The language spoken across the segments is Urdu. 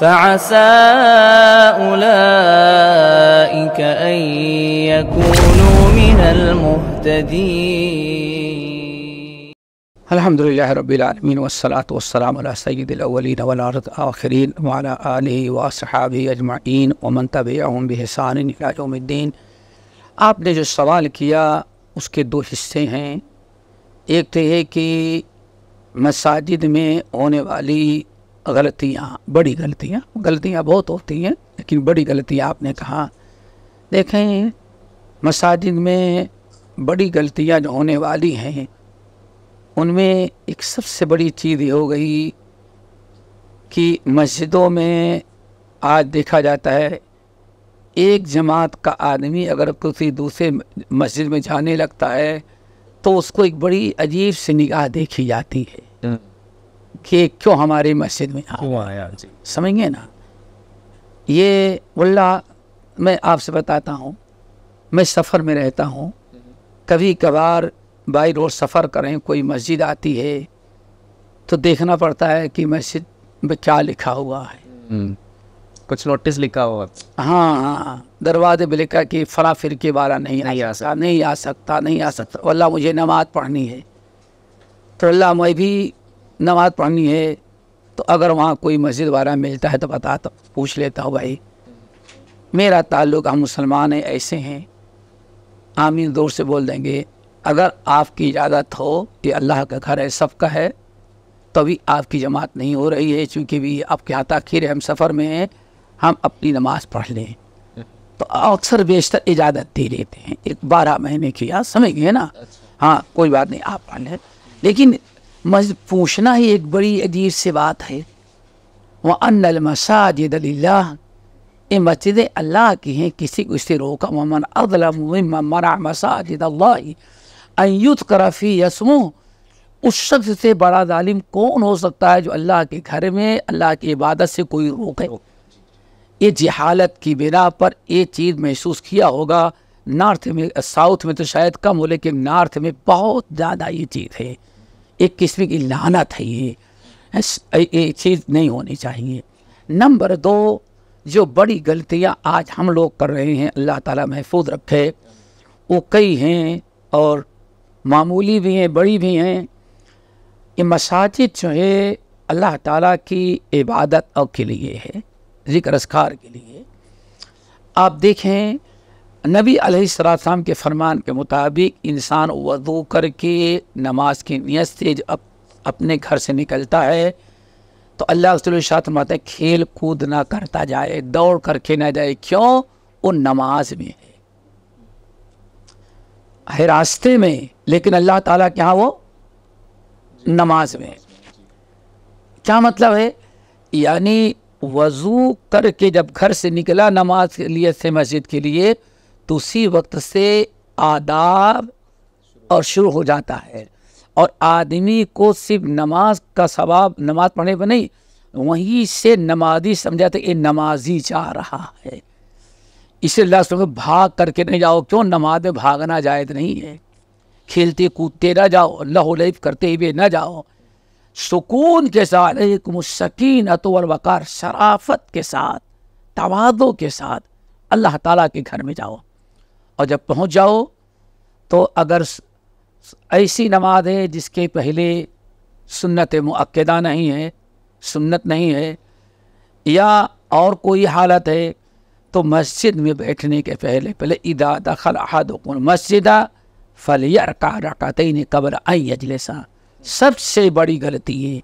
فعسى أولئك أن يكونوا من المهتدين. الحمدللہ رب العالمین والصلاة والسلام علی سید الاولین والآخرین وعلی آلہ واصحابہ اجمعین ومن تبعہم بإحسان الی یوم الدین۔ آپ نے جو سوال کیا اس کے دو حصے ہیں۔ ایک تو یہ کہ مساجد میں ہونے والی غلطیاں، بڑی غلطیاں بہت ہوتی ہیں، لیکن بڑی غلطیاں آپ نے کہا۔ دیکھیں، مساجد میں بڑی غلطیاں جو ہونے والی ہیں ان میں ایک سب سے بڑی چیز یہ ہو گئی کہ مسجدوں میں آج دیکھا جاتا ہے ایک جماعت کا آدمی اگر کسی دوسرے مسجد میں جانے لگتا ہے تو اس کو ایک بڑی عجیب سی نگاہ دیکھی جاتی ہے کہ کیوں ہماری مسجد میں آیا، سمجھ گئے نا۔ یہ واللہ میں آپ سے بتاتا ہوں، میں سفر میں رہتا ہوں، کبھی کبھار بائی روڈ سفر کریں کوئی مسجد آتی ہے تو دیکھنا پڑتا ہے کہ مسجد میں کیا لکھا ہوا ہے، کچھ نوٹس لکھا ہوا، ہاں دروازے پہ لکھا کہ فلاں فرقے والا نہیں آ سکتا۔ واللہ مجھے نماز پڑھنی ہے تو اللہ میں بھی نماز پڑھنی ہے، تو اگر وہاں کوئی مسجد والا ملتا ہے تو پوچھ لیتا ہوں بھائی میرا تعلق ہم مسلمان ہیں ایسے ہیں، آمین دور سے بول دیں گے۔ اگر آپ کی اجازت ہو کہ اللہ کا گھر ہے، سب کا ہے، تو ابھی آپ کی جماعت نہیں ہو رہی ہے چونکہ بھی آپ کے ہاں تاخیر ہے، ہم سفر میں ہیں، ہم اپنی نماز پڑھ لیں، تو اکثر بیشتر اجازت دے لیتے ہیں۔ ایک 12 مہینے کی یاد سمجھ گئے نا، ہاں کوئی بات نہیں آپ پڑھ لیں، لیکن پوچھنا ہی ایک بڑی عجیب سی بات ہے۔ وَأَنَّ الْمَسَاجِدَ لِلَّهِ، یہ مسجدیں اللہ کی ہیں، کسی کو اس سے روکا۔ وَمَنْ أَظْلَمُ مِمَّنْ مَنَعَ مَسَاجِدَ اللَّهِ أَنْ يُذْكَرَ فِيهِ اسْمُهُ، اس شخص سے بڑا ظالم کون ہو سکتا ہے جو اللہ کے گھر میں اللہ کی عبادت سے کوئی روکے۔ یہ جہالت کی بنا پر یہ چیز محسوس کیا ہوگا۔ نارتھ میں، ساؤتھ میں تو شاید کم ہو، لیکن نارتھ میں بہت زیادہ یہ چیز ہے، ایک قسم کی لعنت ہے، یہ چیز نہیں ہونی چاہیے۔ نمبر 2، جو بڑی غلطیاں آج ہم لوگ کر رہے ہیں، اللہ تعالیٰ محفوظ رکھے، وہ کئی ہیں اور معمولی بھی ہیں، بڑی بھی ہیں۔ یہ مساجد جو ہے اللہ تعالیٰ کی عبادت اور کے لیے ہے، ذکر اذکار کے لیے۔ آپ دیکھیں نبی علیہ السلام کے فرمان کے مطابق انسان وضو کر کے نماز کی نیت سے جب اپنے گھر سے نکلتا ہے تو اللہ رسول فرماتے ہیں کھیل کود نہ کرتا جائے، دوڑ کر کے نہ جائے، کیوں؟ وہ نماز میں ہے راستے میں، لیکن اللہ تعالیٰ کے ہاں وہ نماز میں۔ کیا مطلب ہے؟ یعنی وضو کر کے جب گھر سے نکلا نماز کے لیے سے مسجد کے لیے تو اسی وقت سے آداب اور شروع ہو جاتا ہے، اور آدمی کو صرف نماز کا ثواب نماز پڑھنے پر نہیں، وہیں سے نمازی سمجھاتے یہ نمازی جا رہا ہے۔ اسے اللہ سبحانہ بھاگ کر کے نہیں جاؤ، کیوں؟ نماز میں بھاگنا جائز نہیں ہے، کھیلتے کودتے نہ جاؤ، اللہ علیہ کرتے ہوئے نہ جاؤ، سکون کے ساتھ، علیکم السکینۃ والوقار، شرافت کے ساتھ، تواضع کے ساتھ اللہ تعالیٰ کے گھر میں جاؤ۔ اور جب پہنچ جاؤ تو اگر ایسی نماز ہے جس کے پہلے سنت مؤکدہ نہیں ہے، سنت نہیں ہے، یا اور کوئی حالت ہے تو مسجد میں بیٹھنے کے پہلے اذا دخل احدکم المسجد فلیرکع رکعتین قبل ان یجلس، سب سے بڑی غلطی ہے۔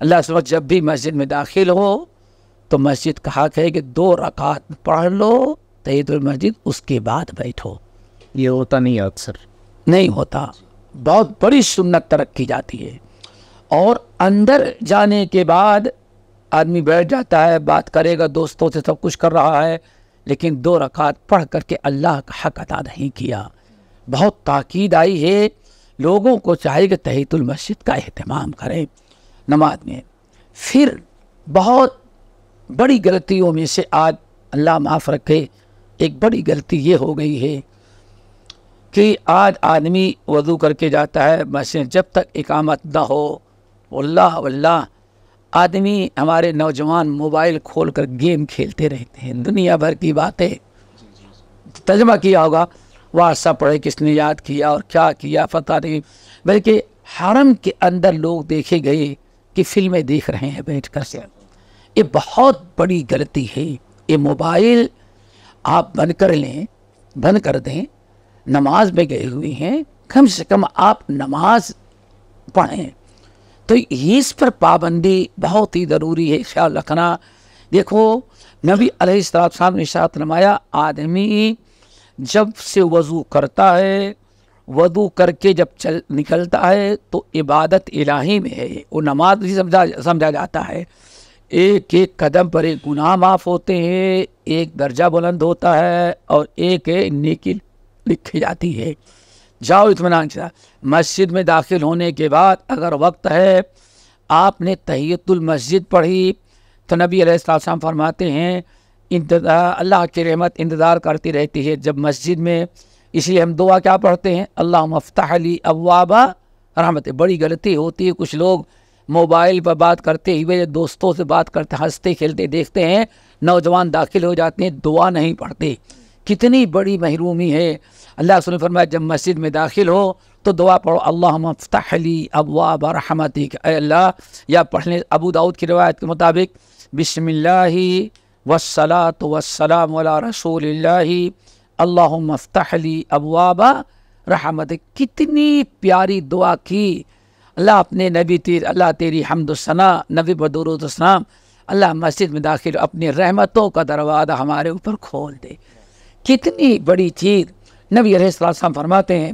اللہ سبحانہ جب بھی مسجد میں داخل ہو تو مسجد کا حق ہے کہ 2 رکعت پڑھ لو تحیۃ المسجد، اس کے بعد بیٹھو۔ یہ ہوتا نہیں ہے، اکثر نہیں ہوتا، بہت بڑی سنت ترک کی جاتی ہے۔ اور اندر جانے کے بعد آدمی بیٹھ جاتا ہے، بات کرے گا، دوستوں سے سب کچھ کر رہا ہے، لیکن 2 رکعت پڑھ کر کے اللہ کا حق ادا نہیں کیا۔ بہت تاکید آئی ہے، لوگوں کو چاہیے کہ تحیۃ المسجد کا اہتمام کریں نماز میں۔ پھر بہت بڑی غلطیوں میں سے آج اللہ معاف رکھے ایک بڑی غلطی یہ ہو گئی ہے کہ آج آدمی وضو کر کے جاتا ہے مسجد، جب تک اقامت نہ ہو واللہ واللہ آدمی ہمارے نوجوان موبائل کھول کر گیم کھیلتے رہتے ہیں، دنیا بھر کی باتیں ترجمہ کیا ہوگا، واٹس پڑھے کس نے یاد کیا اور کیا کیا پتہ نہیں، بلکہ حرم کے اندر لوگ دیکھے گئے کہ فلمیں دیکھ رہے ہیں بیٹھ کر سے۔ یہ بہت بڑی غلطی ہے۔ یہ موبائل آپ بند کر لیں، بند کر دیں، نماز میں گئے ہوئے ہیں، کم سے کم آپ نماز پڑھیں۔ تو اس پر پابندی بہت ہی ضروری ہے، خیال رکھنا۔ دیکھو نبی علیہ السلام نے ارشاد فرمایا، آدمی جب سے وضو کرتا ہے، وضو کر کے جب نکلتا ہے تو عبادت الہی میں ہے، وہ نماز نہیں سمجھا جاتا ہے۔ ایک ایک قدم پر ایک گناہ معاف ہوتے ہیں، ایک درجہ بلند ہوتا ہے، اور ایک نیکی لکھی جاتی ہے۔ جاؤ اطمینان سے۔ مسجد میں داخل ہونے کے بعد اگر وقت ہے آپ نے تحیۃ المسجد پڑھی تو نبی علیہ السلام فرماتے ہیں اللہ کی رحمت انتظار کرتی رہتی ہے جب مسجد میں، اس لیے ہم دعا کیا پڑھتے ہیں، اللہم افتح لی ابواب رحمت۔ بڑی غلطی ہوتی ہے، کچھ لوگ موبائل پر بات کرتے ہوئے دوستوں سے بات کرتے ہنستے کھیلتے دیکھتے ہیں، نوجوان داخل ہو جاتے ہیں، دعا نہیں پڑھتے۔ کتنی بڑی محرومی ہے۔ اللہ رسول نے فرمایا جب مسجد میں داخل ہو تو دعا پڑھو، اللہم افتح لی ابواب رحمتک، اے اللہ، یا پڑھنے ابو داؤد کی روایت کے مطابق بسم اللہ والصلاة والسلام علی رسول اللہ اللہم افتح لی ابواب رحمتک۔ کتنی پیاری دعا کی۔ اللہ اپنے نبی اللہ تیری حمد و ثنا، نبی پر درود و سلام، اللہ مسجد میں داخل اپنی رحمتوں کا دروازہ ہمارے اوپر کھول دے۔ کتنی بڑی چیز۔ نبی علیہ السلام فرماتے ہیں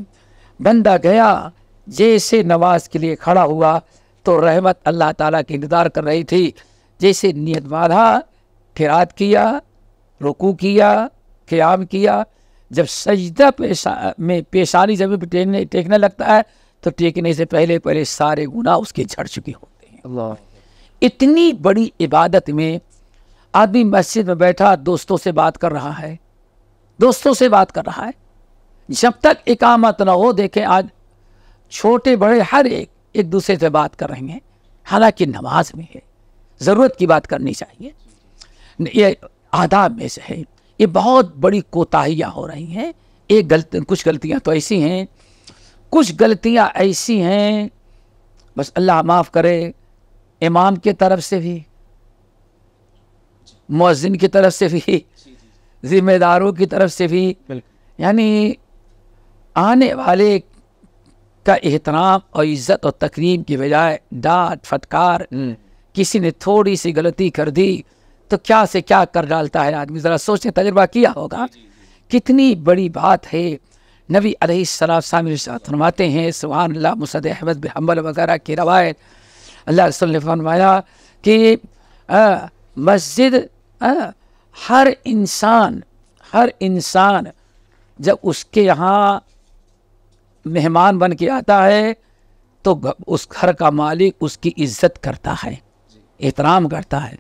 بندہ گیا جیسے نماز کے لیے کھڑا ہوا تو رحمت اللہ تعالیٰ کی انتظار کر رہی تھی، جیسے نیت باندھا، قرات کیا، رکوع کیا، قیام کیا، جب سجدہ میں پیشانی زمین پہ ٹیکنے لگتا ہے تو ٹیکنے سے پہلے سارے گناہ اس کے جھڑ چکے ہوتے ہیں۔ اللہ، اتنی بڑی عبادت میں آدمی مسجد میں بیٹھا دوستوں سے بات کر رہا ہے، دوستوں سے بات کر رہا ہے، جب تک اقامت نہ ہو۔ دیکھیں آج چھوٹے بڑے ہر ایک دوسرے سے بات کر رہے ہیں، حالانکہ نماز میں ہے، ضرورت کی بات کرنی چاہیے، یہ آداب میں سے ہے۔ یہ بہت بڑی کوتاہیاں ہو رہی ہیں۔ کچھ غلطیاں تو ایسی ہیں، کچھ غلطیاں ایسی ہیں بس اللہ معاف کرے، امام کی طرف سے بھی، مؤذن کی طرف سے بھی، ذمہ داروں کی طرف سے بھی، یعنی آنے والے کا احترام اور عزت اور تکریم کی بجائے ڈانٹ پھٹکار، کسی نے تھوڑی سی غلطی کر دی تو کیا سے کیا کر ڈالتا ہے آدمی، ذرا سوچیں، تجربہ کیا ہوگا، کتنی بڑی بات ہے۔ نبی علیہ السلام ارشاد فرماتے ہیں، سبحان اللہ، مسند احمد بن حنبل وغیرہ کی روایت، اللہ رسول نے فرمایا کہ مسجد ہر انسان جب اس کے یہاں مہمان بن کے آتا ہے تو اس گھر کا مالک اس کی عزت کرتا ہے، احترام کرتا ہے،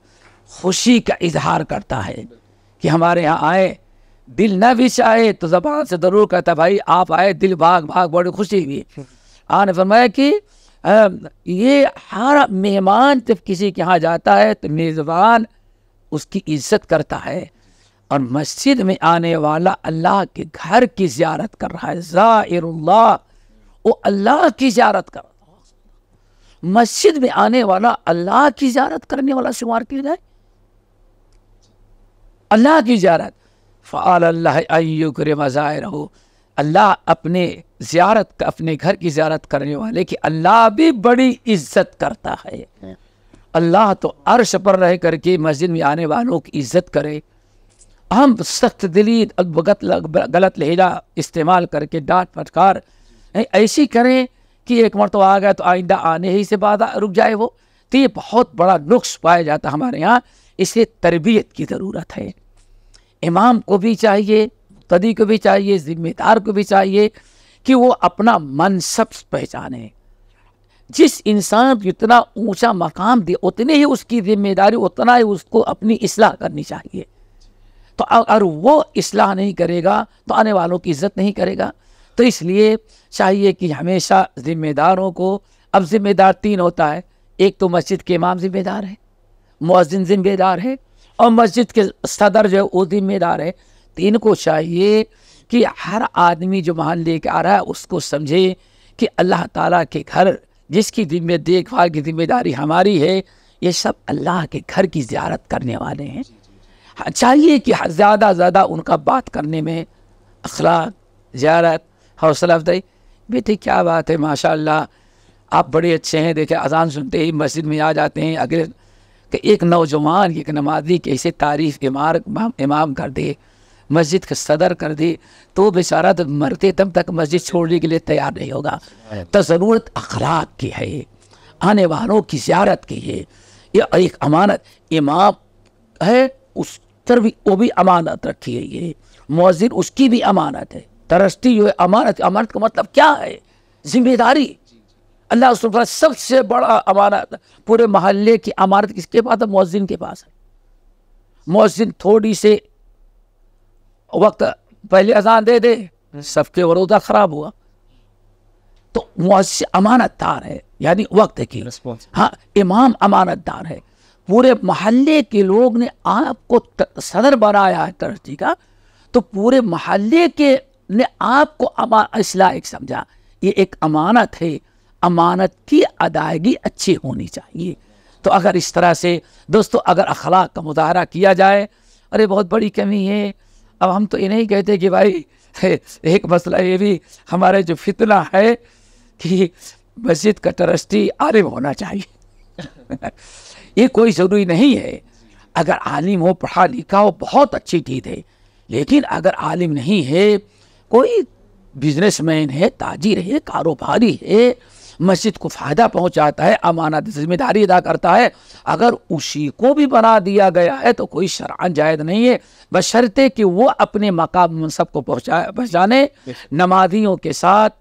خوشی کا اظہار کرتا ہے کہ ہمارے یہاں آئے، دل نہ بھی چاہے تو زبان سے ضرور کہتا ہے بھائی آپ آئے، دل بھاگ بڑی خوشی ہوئی۔ آپ نے فرمایا کہ یہ ہر مہمان جب کسی کے ہاں جاتا ہے تو میزبان اس کی عزت کرتا ہے، اور مسجد میں آنے والا اللہ کے گھر کی زیارت کر رہا ہے، زائر اللہ، وہ اللہ کی زیارت کر رہا ہے۔ مسجد میں آنے والا اللہ کی زیارت کرنے والا شمار کیا جائے، اللہ کی زیارت، فعال اللہ ایکرم زائرہ، اللہ اپنے زیارت، اپنے گھر کی زیارت کرنے والے کی اللہ بھی بڑی عزت کرتا ہے۔ اللہ تو عرش پر رہ کر کے مسجد میں آنے والوں کی عزت کرے، ہم سخت دلی غلط لہجہ استعمال کر کے ڈانٹ پھٹکار ایسی کریں کہ ایک مرتبہ آ گیا تو آئندہ آنے ہی سے بعد رک جائے وہ، تو یہ بہت بڑا نقص پایا جاتا ہے ہمارے یہاں. اسے تربیت کی ضرورت ہے. امام کو بھی چاہیے, مقتدی کو بھی چاہیے, ذمہ دار کو بھی چاہیے کہ وہ اپنا منصب پہچانے. جس انسان کو اتنا اونچا مقام دے اتنے ہی اس کی ذمہ داری, اتنا ہی اس کو اپنی اصلاح کرنی چاہیے. تو اگر وہ اصلاح نہیں کرے گا تو آنے والوں کی عزت نہیں کرے گا. تو اس لیے چاہیے کہ ہمیشہ ذمہ داروں کو, اب ذمہ دار 3 ہوتا ہے. ایک تو مسجد کے امام ذمہ دار ہے, مؤذن ذمہ دار ہے, اور مسجد کے صدر جو ہے وہ ذمہ دار ہے. 3 کو چاہیے کہ ہر آدمی جو محل لے کے آ رہا ہے اس کو سمجھے کہ اللہ تعالیٰ کے گھر جس کی دیکھ بھال کی ذمہ داری ہماری ہے, یہ سب اللہ کے گھر کی زیارت کرنے والے ہیں. چاہیے کہ زیادہ ان کا بات کرنے میں اخلاق, زیارت, حوصلہ افزائی. بیٹے کیا بات ہے, ماشاء اللہ آپ بڑے اچھے ہیں, دیکھیں اذان سنتے ہی مسجد میں آ جاتے ہیں. اگر کہ ایک نوجوان, ایک نمازی کی ایسے تعریف امام کر دے, مسجد کا صدر کر دے, تو بیچارہ تو مرتے دم تک مسجد چھوڑنے کے لیے تیار نہیں ہوگا. تو ضرورت اخلاق کی ہے, آنے والوں کی زیارت کی ہے. یہ ایک امانت امام ہے, اس پر بھی وہ بھی امانت رکھی ہے. یہ مؤذن اس کی بھی امانت ہے. ترستی جو ہے امانت, امانت کا مطلب کیا ہے؟ ذمہ داری. اللہ سبحانہ سب سے بڑا امانت پورے محلے کی امانت کس کے پاس ہے؟ مؤذن کے پاس ہے. مؤذن تھوڑی سے وقت پہلے اذان دے دے, سب کے روزہ خراب ہوا. تو مؤذن امانت دار ہے, یعنی وقت کی. ہاں, امام امانت دار ہے. پورے محلے کے لوگ نے آپ کو صدر بنایا ہے ترستی کا, تو پورے محلے کے نے آپ کو اصلاح ایک سمجھا. یہ ایک امانت ہے. امانت کی ادائیگی اچھی ہونی چاہیے. تو اگر اس طرح سے دوستو اگر اخلاق کا مظاہرہ کیا جائے, ارے بہت بڑی کمی ہے. اب ہم تو یہ نہیں کہتے کہ بھائی ایک مسئلہ یہ بھی ہمارے جو فتنہ ہے کہ مسجد کا ٹرسٹی عالم ہونا چاہیے. یہ کوئی ضروری نہیں ہے. اگر عالم ہو, پڑھا لکھا ہو, بہت اچھی چیز ہے. لیکن اگر عالم نہیں ہے, کوئی بزنس مین ہے, تاجر ہے, کاروباری ہے, مسجد کو فائدہ پہنچاتا ہے, امانت ذمہ داری ادا کرتا ہے, اگر اسی کو بھی بنا دیا گیا ہے تو کوئی شرعاً جائز نہیں ہے, بشرطے کہ وہ اپنے مقام منصب کو پہنچانے, نمازیوں کے ساتھ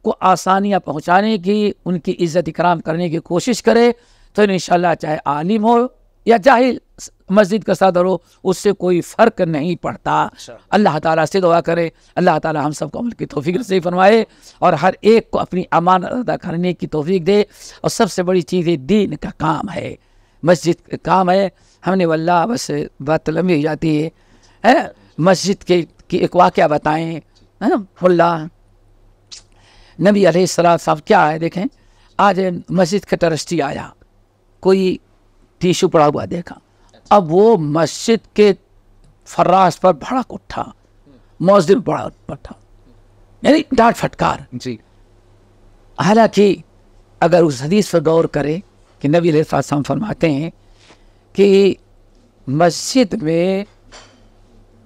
کو آسانیاں پہنچانے کی, ان کی عزت اکرام کرنے کی کوشش کرے. تو انشاءاللہ چاہے عالم ہو یا جاہل مسجد کا صدر ہو, اس سے کوئی فرق نہیں پڑتا. اللہ تعالیٰ سے دعا کرے, اللہ تعالیٰ ہم سب کو عمل کی توفیق نصیب فرمائے اور ہر ایک کو اپنی امانت ادا کرنے کی توفیق دے. اور سب سے بڑی چیز ہے دین کا کام ہے, مسجد کا کام ہے. ہم نے واللہ بس بات لمبی ہو جاتی ہے. مسجد کے ایک واقعہ بتائیں. اللہ نبی علیہ السلام صاحب کیا ہے, دیکھیں آج مسجد کا ٹرسٹی آیا, کوئی ٹیشو پڑا ہوا دیکھا, اب وہ مسجد کے فراش پر بھڑک اٹھا, مؤذن بڑا اٹھا, یعنی ڈانٹ پھٹکار. جی. حالانکہ اگر اس حدیث پر غور کرے کہ نبی علیہ السلام فرماتے ہیں کہ مسجد میں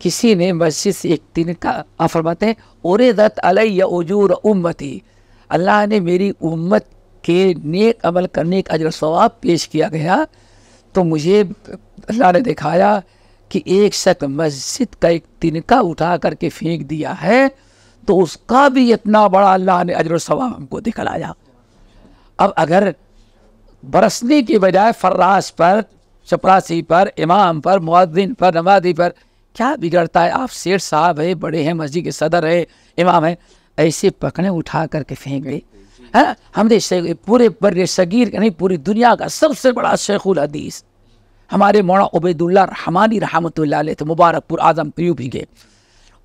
کسی نے مسجد سے ایک دن کا فرماتے ہیں اُرِدَتْ عَلَيَّ اُجُورُ امتی, اللہ نے میری امت کے نیک عمل کرنے کا اجر ثواب پیش کیا گیا, تو مجھے اللہ نے دکھایا کہ ایک شخص مسجد کا ایک تنکا اٹھا کر کے پھینک دیا ہے, تو اس کا بھی اتنا بڑا اللہ نے اجر و ثواب ہم کو دکھلایا. اب اگر برسنے کی بجائے فراش پر, چپراسی پر, امام پر, مؤذن پر, نمازی پر کیا بگڑتا ہے؟ آپ سیٹھ صاحب ہے, بڑے ہیں, مسجد کے صدر ہے, امام ہے, ایسے پکڑے اٹھا کر کے پھینک گئے. ہم نے پورے بر صغیر نہیں پوری دنیا کا سب سے بڑا شیخ الحدیث ہمارے مولانا عبید اللہ رحمانی رحمۃ اللہ علیہ تھے, مبارک پور اعظم پیو بھی گئے.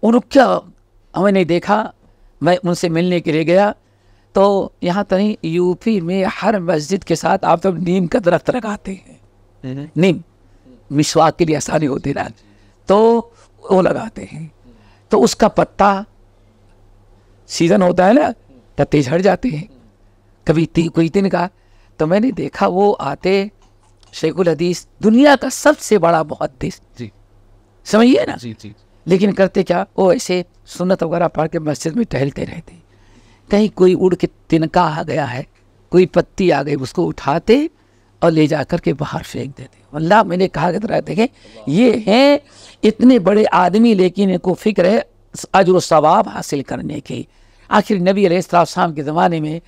ان کیا ہمیں نہیں دیکھا, میں ان سے ملنے کے لیے گیا, تو یہاں تو نہیں یو پی میں ہر مسجد کے ساتھ آپ تو نیم کا درخت لگاتے ہیں, نیم مسواک کے لیے آسانی ہوتی نا, تو وہ لگاتے ہیں. تو اس کا پتا سیزن ہوتا ہے نا, پتے جھڑ جاتے ہیں, کبھی کوئی دن کا. تو میں نے دیکھا وہ آتے, شیخ الحدیث دنیا کا سب سے بڑا محدث, جی سمجھیے نا, جی جی, لیکن کرتے کیا, وہ ایسے سنت وغیرہ پڑھ کے مسجد میں ٹہلتے رہتے. کہیں کوئی اڑ کے تنکا آ گیا ہے, کوئی پتی آ گئی, اس کو اٹھاتے اور لے جا کر کے باہر پھینک دیتے. اللہ میں نے کہا کہ ذرا دیکھیں یہ ہیں اتنے بڑے آدمی لیکن ان کو فکر ہے اجر و ثواب حاصل کرنے کی. آخر نبی علیہ السلام کے زمانے میں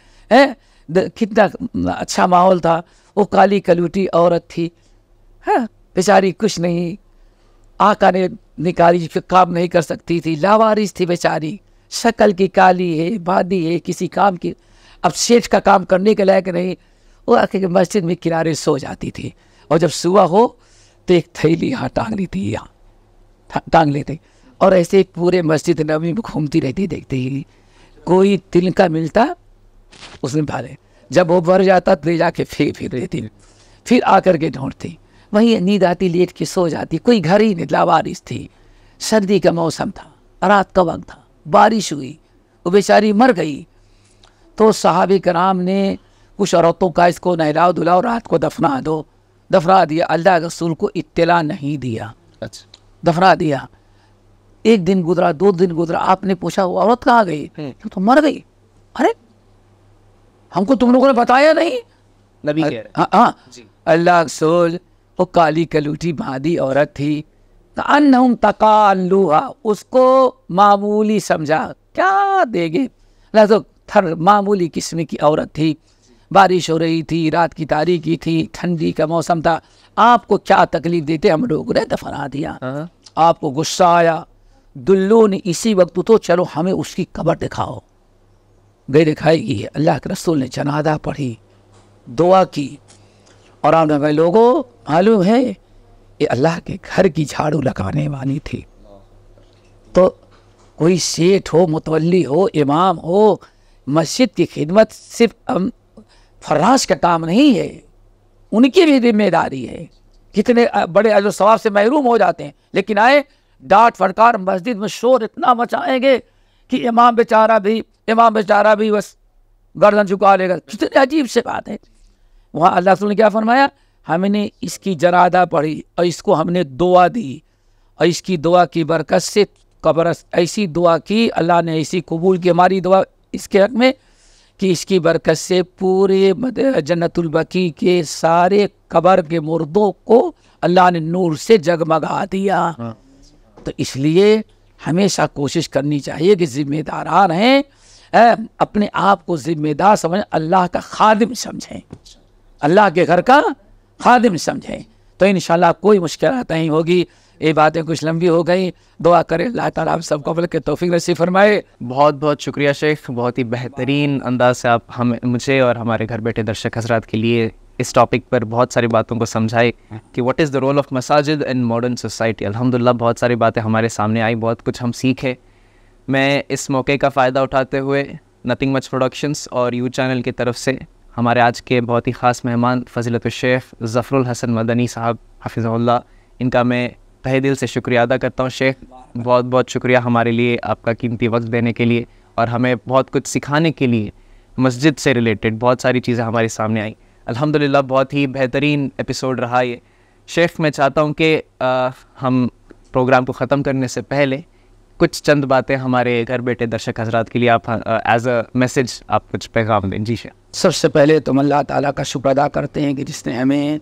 کتنا اچھا ماحول تھا. وہ کالی کلوٹی عورت تھی, بیچاری کچھ نہیں, آقا نے نکالی کام نہیں کر سکتی تھی, لاوارث تھی بیچاری, شکل کی کالی ہے, بادی ہے, کسی کام کی اب شیٹھ کا کام کرنے کے لائق نہیں. وہ آخر مسجد میں کنارے سو جاتی تھی اور جب صبح ہو تو ایک تھیلی یہاں ٹانگ لیتی, یہاں ٹانگ لیتے اور ایسے پورے مسجد نبوی میں گھومتی رہتی. دیکھتے ہی کوئی تل کا ملتا اس میں بھالے, جب وہ بھر جاتا تو لے جا کے پھر دیتی, پھر آ کر کے ڈھونڈتی. وہیں نیند آتی لیٹ کے سو جاتی. کوئی گھر ہی نہیں, لاوارث تھی. سردی کا موسم تھا, رات کا وقت تھا, بارش ہوئی, وہ بیچاری مر گئی. تو صحابہ کرام نے کچھ عورتوں کا اس کو نہلاؤ دھلاؤ, رات کو دفنا دیا. اللہ کے رسول کو اطلاع نہیں دیا, دفنا دیا. ایک دن گزرا, 2 دن گزرا, آپ نے پوچھا وہ عورت کہاں گئی؟ تو مر گئی. ارے ہم کو تم لوگوں نے بتایا نہیں. نبی ہاں اللہ رسول وہ کالی کلوٹی بھادی عورت تھی. انہم تقالوہا, اس کو معمولی سمجھا, کیا دے گے, تھر معمولی قسم کی عورت تھی. بارش ہو رہی تھی, رات کی تاریکی تھی, ٹھنڈی کا موسم تھا, آپ کو کیا تکلیف دیتے, ہم لوگوں نے دفنا دیا. آپ کو غصہ آیا, دلو نے اسی وقت تو چلو ہمیں اس کی قبر دکھاؤ. گئے دکھائی گئی. اللہ کے رسول نے جنازہ پڑھی, دعا کی, اور آپ نے کہا لوگوں معلوم ہے یہ اللہ کے گھر کی جھاڑو لگانے والی تھی. تو کوئی سیٹھ ہو, متولی ہو, امام ہو, مسجد کی خدمت صرف فراش کا کام نہیں ہے, ان کی بھی ذمہ داری ہے. کتنے بڑے اجر و ثواب سے محروم ہو جاتے ہیں, لیکن آئے ڈانٹ فٹکار, مسجد میں شور اتنا مچائیں گے کہ امام بیچارہ بھی بس گردن جھکا لے گا. کتنی عجیب سے بات ہے. وہاں اللہ رسول نے کیا فرمایا, ہم نے اس کی جنازہ پڑھی اور اس کو ہم نے دعا دی, اور اس کی دعا کی برکت سے قبر ایسی دعا کی, اللہ نے ایسی قبول کی ہماری دعا اس کے حق میں کہ اس کی برکت سے پورے جنت البقیع کے سارے قبر کے مردوں کو اللہ نے نور سے جگمگا دیا. تو اس لیے ہمیشہ کوشش کرنی چاہیے کہ ذمہ داران ہیں, اپنے آپ کو ذمہ دار سمجھیں, اللہ کا خادم سمجھیں, اللہ کے گھر کا خادم سمجھیں, تو انشاءاللہ کوئی مشکلات نہیں ہوگی. یہ باتیں کچھ لمبی ہو گئی, دعا کریں اللہ تعالیٰ آپ سب کو عمل کے توفیق نصیب فرمائے. بہت بہت شکریہ شیخ, بہت ہی بہترین انداز سے آپ مجھے اور ہمارے گھر بیٹھے درشک حضرات کے لیے اس ٹاپک پر بہت ساری باتوں کو سمجھائے کہ what is the role of مساجد ان ماڈرن سوسائٹی. الحمدللہ بہت ساری باتیں ہمارے سامنے آئی, بہت کچھ ہم سیکھے. میں اس موقع کا فائدہ اٹھاتے ہوئے نتھنگ مچ پروڈکشنز اور یو چینل کی طرف سے ہمارے آج کے بہت ہی خاص مہمان فضیلت الشیخ ظفر الحسن مدنی صاحب حفظہ اللہ, ان کا میں تہہ دل سے شکریہ ادا کرتا ہوں. شیخ بہت بہت شکریہ ہمارے لیے آپ کا قیمتی وقت دینے کے لیے, اور ہمیں بہت کچھ سکھانے کے لیے. مسجد سے ریلیٹڈ بہت ساری چیزیں ہمارے سامنے آئیں. الحمدللہ بہت ہی بہترین ایپیسوڈ رہا یہ. شیخ میں چاہتا ہوں کہ ہم پروگرام کو ختم کرنے سے پہلے کچھ چند باتیں ہمارے گھر بیٹھے درشک حضرات کے لیے آپ ایز اے میسج آپ کچھ پیغام دیں. جی شیخ. سب سے پہلے تم اللہ تعالیٰ کا شکر ادا کرتے ہیں کہ جس نے ہمیں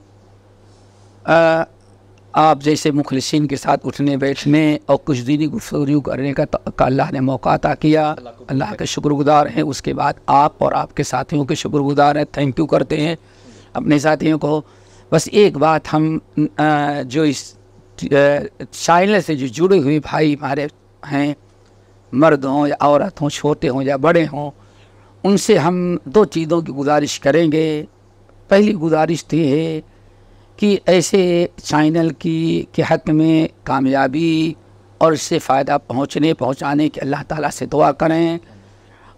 آپ جیسے مخلصین کے ساتھ اٹھنے بیٹھنے اور کچھ دینی گفتگو کرنے کا اللہ نے موقع عطا کیا. اللہ کے شکر گزار ہیں. اس کے بعد آپ اور آپ کے ساتھیوں کے شکر گزار ہیں, تھینک یو کرتے ہیں اپنے ساتھیوں کو. بس ایک بات, ہم جو اس چینل سے جو جڑے ہوئے بھائی ہمارے ہیں, مرد ہوں یا عورت ہوں, چھوٹے ہوں یا بڑے ہوں, ان سے ہم 2 چیزوں کی گزارش کریں گے. پہلی گزارش تو یہ ہے کہ ایسے چینل کے حق میں کامیابی اور اس سے فائدہ پہنچانے کی اللہ تعالیٰ سے دعا کریں,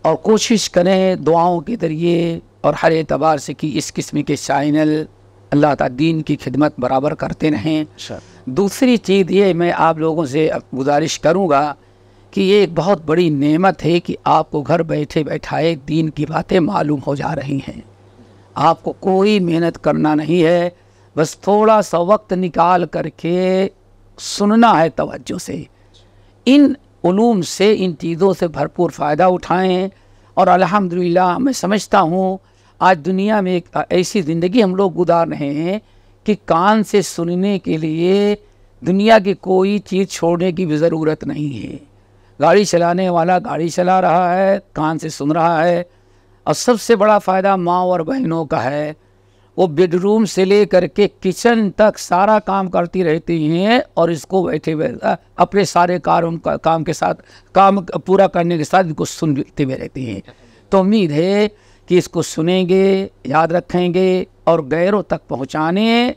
اور کوشش کریں دعاؤں کے ذریعے اور ہر اعتبار سے کہ اس قسم کے چینل اللہ تعالیٰ دین کی خدمت برابر کرتے رہیں. دوسری چیز یہ میں آپ لوگوں سے گزارش کروں گا کہ یہ ایک بہت بڑی نعمت ہے کہ آپ کو گھر بیٹھے بیٹھائے دین کی باتیں معلوم ہو جا رہی ہیں. آپ کو کوئی محنت کرنا نہیں ہے, بس تھوڑا سا وقت نکال کر کے سننا ہے توجہ سے. ان علوم سے, ان چیزوں سے بھرپور فائدہ اٹھائیں, اور الحمدللہ میں سمجھتا ہوں آج دنیا میں ایک ایسی زندگی ہم لوگ گزار رہے ہیں کہ کان سے سننے کے لیے دنیا کی کوئی چیز چھوڑنے کی بھی ضرورت نہیں ہے. گاڑی چلانے والا گاڑی چلا رہا ہے، کان سے سن رہا ہے. اور سب سے بڑا فائدہ ماں اور بہنوں کا ہے، وہ بیڈ روم سے لے کر کے کچن تک سارا کام کرتی رہتی ہیں اور اس کو بیٹھے ہوئے اپنے سارے کام کے ساتھ کام پورا کرنے کے ساتھ اس کو سنتے ہوئے رہتی ہیں. تو امید ہے کہ اس کو سنیں گے، یاد رکھیں گے اور غیروں تک پہنچانے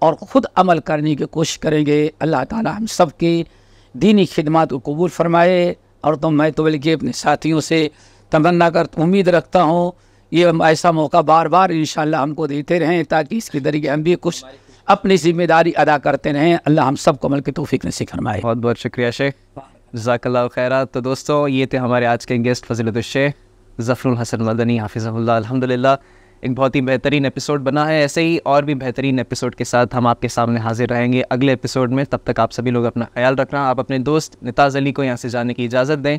اور خود عمل کرنے کی کوشش کریں گے. اللہ تعالی ہم سب کی دینی خدمات کو قبول فرمائے. اور میں تو بلکہ اپنے ساتھیوں سے تمنا امید رکھتا ہوں یہ ایسا موقع بار بار انشاءاللہ ہم کو دیتے رہیں تاکہ اس کے ذریعے ہم بھی کچھ اپنی ذمہ داری ادا کرتے رہیں. اللہ ہم سب کو عمل کی توفیق نصیب فرمائے. بہت بہت شکریہ شیخ، جزاک اللہ خیرات. تو دوستو یہ تھے ہمارے آج کے گیسٹ فضیلت الشیخ ظفر الحسن مدنی حافظہ اللہ. الحمدللہ ایک بہت ہی بہترین ایپیسوڈ بنا ہے. ایسے ہی اور بھی بہترین ایپیسوڈ کے ساتھ ہم آپ کے سامنے حاضر رہیں گے اگلے ایپیسوڈ میں. تب تک آپ سبھی لوگ اپنا خیال رکھنا. آپ اپنے دوست نتاز علی کو یہاں سے جانے کی اجازت دیں.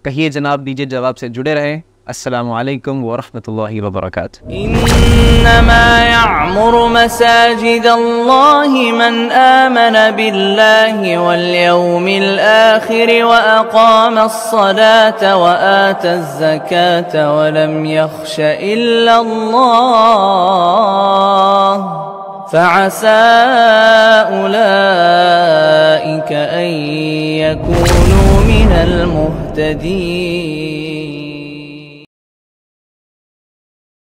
کہیے جناب دیجیے جواب سے جڑے رہیں. السلام علیکم ورحمۃ اللہ وبرکاتہ. إنما يعمر مساجد الله من آمن بالله واليوم الآخر وأقام الصلاة وآتى الزكاة ولم يخش إلا الله فعسى أولئك أن يكونوا من المهتدين.